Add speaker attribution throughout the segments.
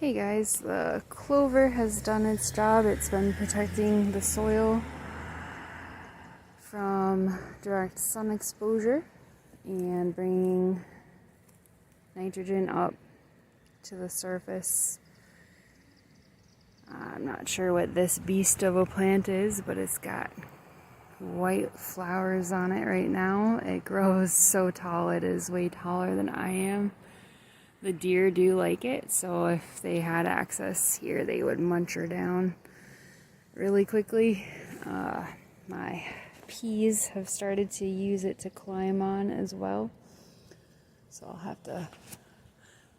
Speaker 1: Hey guys, the clover has done its job. It's been protecting the soil from direct sun exposure and bringing nitrogen up to the surface. I'm not sure what this beast of a plant is, but it's got white flowers on it right now. It grows so tall, it is way taller than I am. The deer do like it, so if they had access here, they would munch her down really quickly. My peas have started to use it to climb on as well, so I'll have to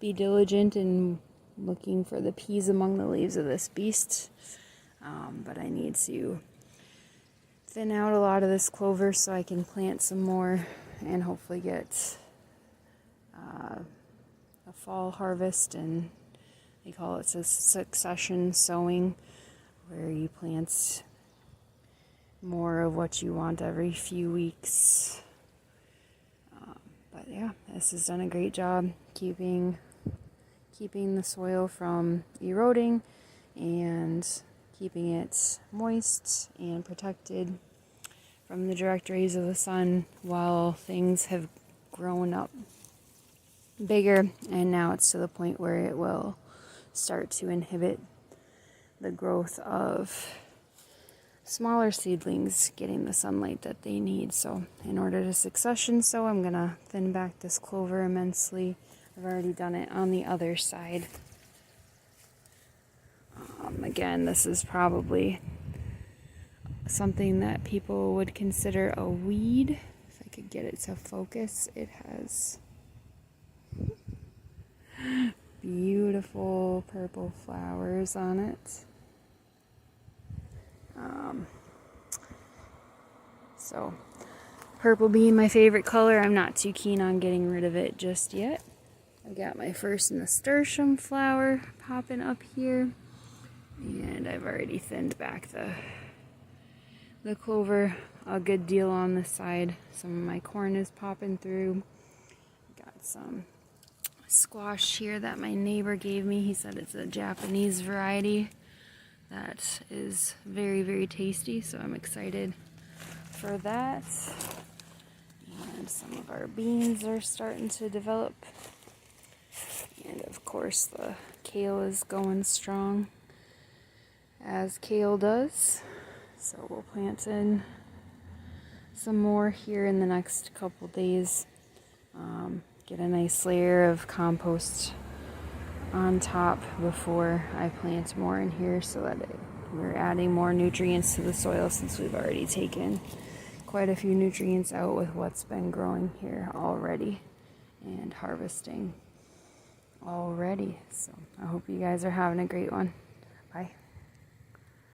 Speaker 1: be diligent in looking for the peas among the leaves of this beast. But I need to thin out a lot of this clover so I can plant some more and hopefully get a fall harvest. And they call it succession sowing, where you plant more of what you want every few weeks. But yeah, this has done a great job keeping the soil from eroding and keeping it moist and protected from the direct rays of the sun while things have grown up bigger, and now it's to the point where it will start to inhibit the growth of smaller seedlings getting the sunlight that they need. So in order to succession sow, I'm gonna thin back this clover immensely. I've already done it on the other side. Again, this is probably something that people would consider a weed. If I could get it to focus, it has beautiful purple flowers on it. So purple being my favorite color, I'm not too keen on getting rid of it just yet. I got my first nasturtium flower popping up here, and I've already thinned back the clover a good deal on this side. Some of my corn is popping through. Got some squash here that my neighbor gave me. He said it's a Japanese variety that is very, very tasty, so I'm excited for that. And some of our beans are starting to develop. And of course the kale is going strong, as kale does. So we'll plant in some more here in the next couple days. Get a nice layer of compost on top before I plant more in here, so that we're adding more nutrients to the soil, since we've already taken quite a few nutrients out with what's been growing here already and harvesting already. So I hope you guys are having a great one. Bye.